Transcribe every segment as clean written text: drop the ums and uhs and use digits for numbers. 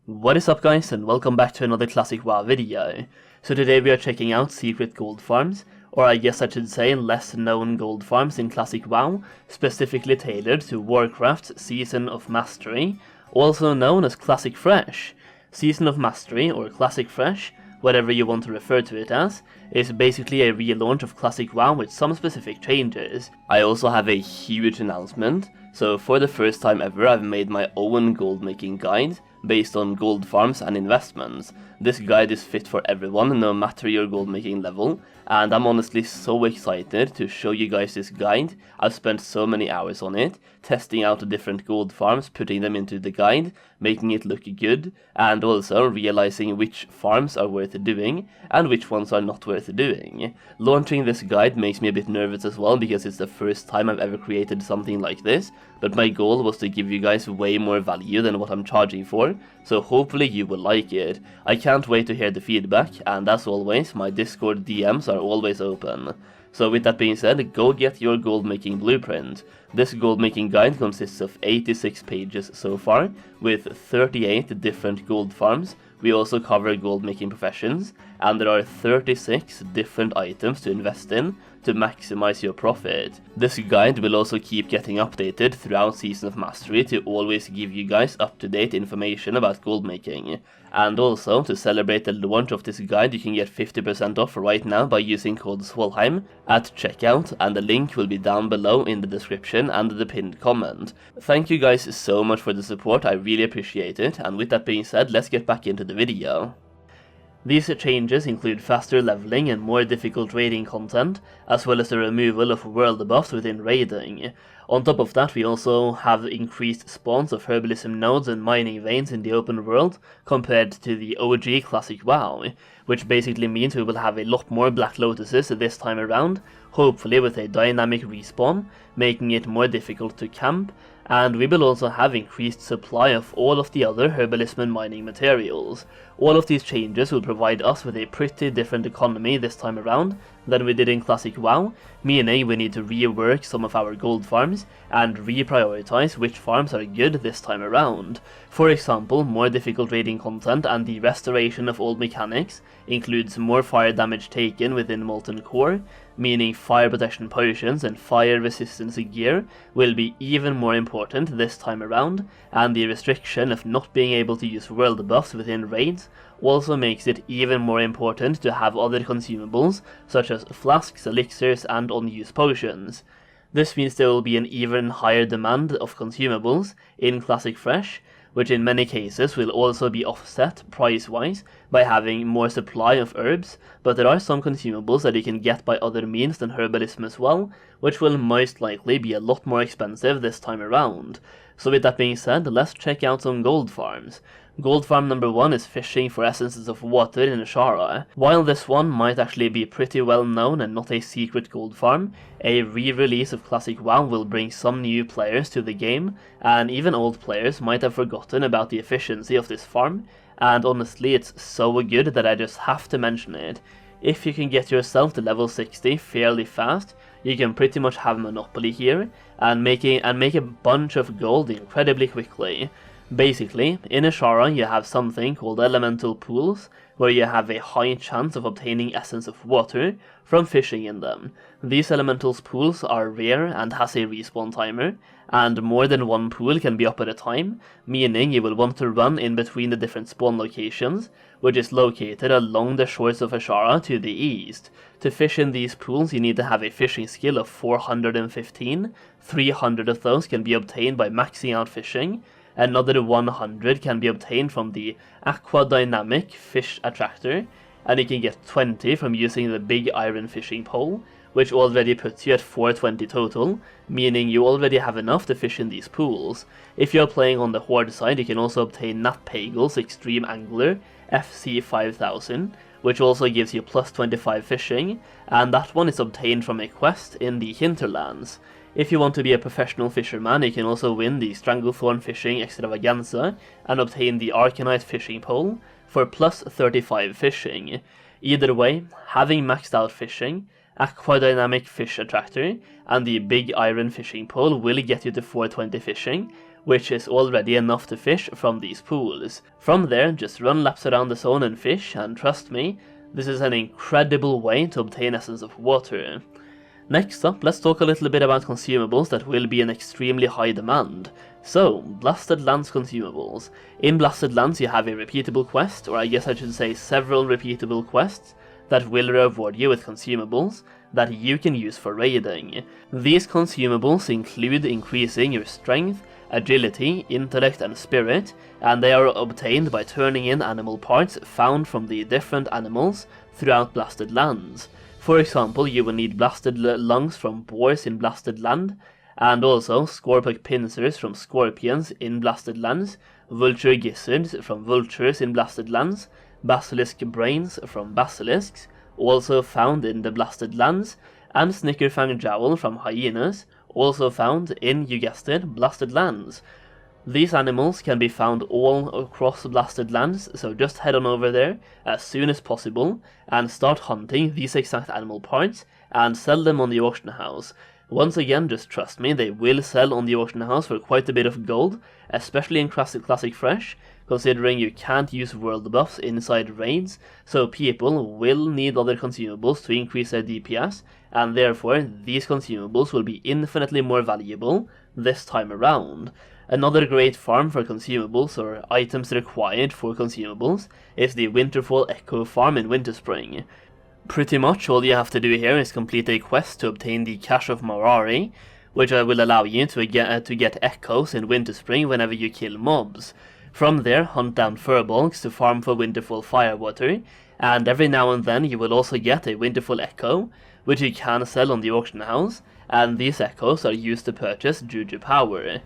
What is up guys, and welcome back to another Classic WoW video. So today we are checking out Secret Goldfarms, or I guess I should say less known gold farms in Classic WoW, specifically tailored to Warcraft's Season of Mastery, also known as Classic Fresh. Season of Mastery, or Classic Fresh, whatever you want to refer to it as, is basically a relaunch of Classic WoW with some specific changes. I also have a huge announcement, so for the first time ever I've made my own gold making guide, based on gold farms and investments. This guide is fit for everyone, no matter your gold making level, and I'm honestly so excited to show you guys this guide. I've spent so many hours on it, testing out the different gold farms, putting them into the guide, making it look good, and also realizing which farms are worth doing, and which ones are not worth doing. Launching this guide makes me a bit nervous as well, because it's the first time I've ever created something like this, but my goal was to give you guys way more value than what I'm charging for, so hopefully you will like it. I can't wait to hear the feedback, and as always, my Discord DMs are always open. So with that being said, go get your gold making blueprint. This gold making guide consists of 86 pages so far, with 38 different gold farms. We also cover gold making professions, and there are 36 different items to invest in to maximize your profit. This guide will also keep getting updated throughout Season of Mastery to always give you guys up-to-date information about gold making. And also, to celebrate the launch of this guide, you can get 50% off right now by using code Solheim at checkout, and the link will be down below in the description and the pinned comment. Thank you guys so much for the support, I really appreciate it, and with that being said, let's get back into the video. These changes include faster leveling and more difficult raiding content, as well as the removal of world buffs within raiding. On top of that, we also have increased spawns of herbalism nodes and mining veins in the open world compared to the OG Classic WoW, which basically means we will have a lot more Black Lotuses this time around, hopefully with a dynamic respawn, making it more difficult to camp, and we will also have increased supply of all of the other herbalism and mining materials. All of these changes will provide us with a pretty different economy this time around than we did in Classic WoW, meaning we need to rework some of our gold farms and reprioritize which farms are good this time around. For example, more difficult raiding content and the restoration of old mechanics includes more fire damage taken within Molten Core, meaning fire protection potions and fire resistance gear will be even more important this time around, and the restriction of not being able to use world buffs within raids also makes it even more important to have other consumables such as flasks, elixirs and unused potions. This means there will be an even higher demand of consumables in Classic Fresh, which in many cases will also be offset price-wise by having more supply of herbs, but there are some consumables that you can get by other means than herbalism as well, which will most likely be a lot more expensive this time around. So with that being said, let's check out some gold farms. Gold farm number 1 is fishing for essences of water in Ashara. While this one might actually be pretty well known and not a secret gold farm, a re-release of Classic WoW will bring some new players to the game, and even old players might have forgotten about the efficiency of this farm, and honestly it's so good that I just have to mention it. If you can get yourself to level 60 fairly fast, you can pretty much have monopoly here, and make a bunch of gold incredibly quickly. Basically, in Ashara you have something called elemental pools, where you have a high chance of obtaining essence of water from fishing in them. These elemental pools are rare and has a respawn timer, and more than one pool can be up at a time, meaning you will want to run in between the different spawn locations, which is located along the shores of Ashara to the east. To fish in these pools you need to have a fishing skill of 415, 300 of those can be obtained by maxing out fishing, another 100 can be obtained from the Aqua Dynamic Fish Attractor, and you can get 20 from using the Big Iron Fishing Pole, which already puts you at 420 total, meaning you already have enough to fish in these pools. If you're playing on the Horde side, you can also obtain Nat Pagel's Extreme Angler FC 5000, which also gives you plus 25 fishing, and that one is obtained from a quest in the Hinterlands. If you want to be a professional fisherman, you can also win the Stranglethorn Fishing Extravaganza and obtain the Arcanite Fishing Pole for plus 35 fishing. Either way, having maxed out fishing, Aqua Dynamic Fish Attractor and the Big Iron Fishing Pole will get you to 420 fishing, which is already enough to fish from these pools. From there, just run laps around the zone and fish, and trust me, this is an incredible way to obtain Essence of Water. Next up, let's talk a little bit about consumables that will be in extremely high demand. So, Blasted Lands consumables. In Blasted Lands you have a repeatable quest, or I guess I should say several repeatable quests, that will reward you with consumables that you can use for raiding. These consumables include increasing your strength, agility, intellect and spirit, and they are obtained by turning in animal parts found from the different animals throughout Blasted Lands. For example, you will need blasted lungs from boars in Blasted Land, and also scorpion pincers from scorpions in Blasted Lands, vulture gizzards from vultures in Blasted Lands, basilisk brains from basilisks, also found in the Blasted Lands, and snickerfang jowl from hyenas, also found in, you guessed it, Blasted Lands. These animals can be found all across Blasted Lands, so just head on over there as soon as possible and start hunting these exact animal parts and sell them on the auction house. Once again, just trust me, they will sell on the auction house for quite a bit of gold, especially in Classic Fresh, considering you can't use world buffs inside raids, so people will need other consumables to increase their DPS, and therefore these consumables will be infinitely more valuable this time around. Another great farm for consumables, or items required for consumables, is the Winterfall Echo farm in Winterspring. Pretty much all you have to do here is complete a quest to obtain the Cache of Marari, which will allow you to get echoes in Winterspring whenever you kill mobs. From there, hunt down furbolgs to farm for Winterfall Firewater, and every now and then you will also get a Winterfall Echo, which you can sell on the auction house, and these echoes are used to purchase Juju power.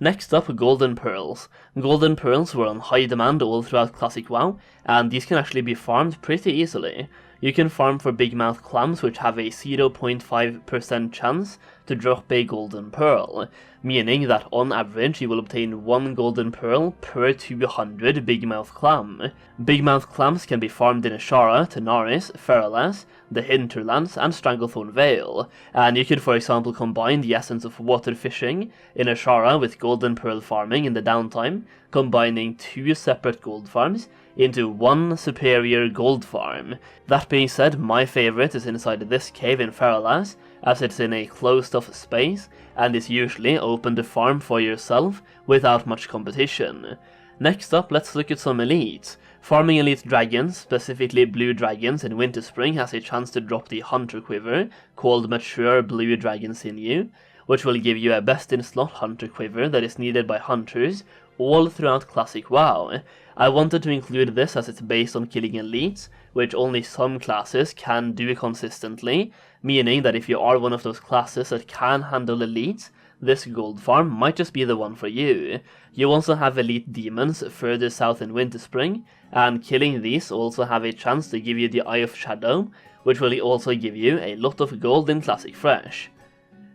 Next up, Golden Pearls. Golden Pearls were on high demand all throughout Classic WoW, and these can actually be farmed pretty easily. You can farm for Big Mouth Clams, which have a 0.5% chance to drop a Golden Pearl, meaning that on average you will obtain 1 Golden Pearl per 200 Big Mouth Clam. Big Mouth Clams can be farmed in Ashara, Tenaris, Feralas, the Hinterlands and Stranglethorn Vale, and you could for example combine the Essence of Water fishing in Ashara with Golden Pearl farming in the downtime, combining 2 separate gold farms into one superior gold farm. That being said, my favorite is inside this cave in Feralas, as it's in a closed off space and is usually open to farm for yourself without much competition. Next up, let's look at some elites. Farming elite dragons, specifically blue dragons in Winterspring, has a chance to drop the Hunter Quiver, called Mature Blue Dragon Sinew, which will give you a best in slot Hunter Quiver that is needed by hunters all throughout Classic WoW. I wanted to include this as it's based on killing elites, which only some classes can do consistently, meaning that if you are one of those classes that can handle elites, this gold farm might just be the one for you. You also have elite demons further south in Winterspring, and killing these also have a chance to give you the Eye of Shadow, which will also give you a lot of gold in Classic Fresh.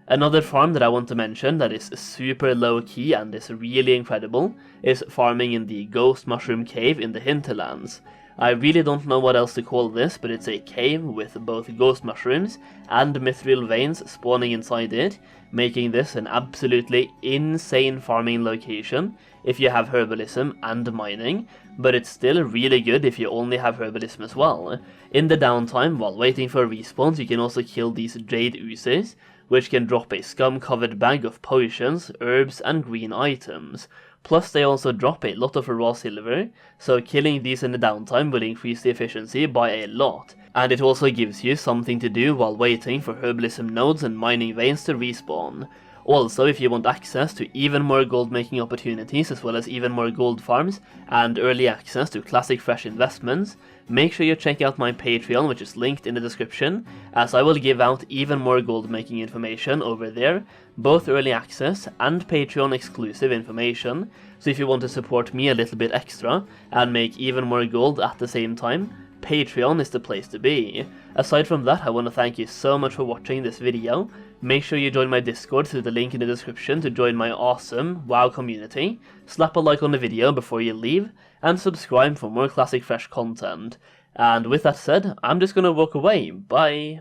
Another farm that I want to mention that is super low key and is really incredible is farming in the Ghost Mushroom Cave in the Hinterlands. I really don't know what else to call this, but it's a cave with both ghost mushrooms and mithril veins spawning inside it, making this an absolutely insane farming location if you have herbalism and mining, but it's still really good if you only have herbalism as well. In the downtime, while waiting for respawns, you can also kill these jade oozes, which can drop a scum-covered bag of potions, herbs and green items. Plus they also drop a lot of raw silver, so killing these in the downtime will increase the efficiency by a lot, and it also gives you something to do while waiting for herbalism nodes and mining veins to respawn. Also, if you want access to even more gold making opportunities as well as even more gold farms and early access to Classic Fresh investments, make sure you check out my Patreon, which is linked in the description, as I will give out even more gold making information over there, both early access and Patreon exclusive information, so if you want to support me a little bit extra and make even more gold at the same time, Patreon is the place to be. Aside from that, I want to thank you so much for watching this video. Make sure you join my Discord through the link in the description to join my awesome WoW community, slap a like on the video before you leave, and subscribe for more Classic Fresh content. And with that said, I'm just gonna walk away. Bye!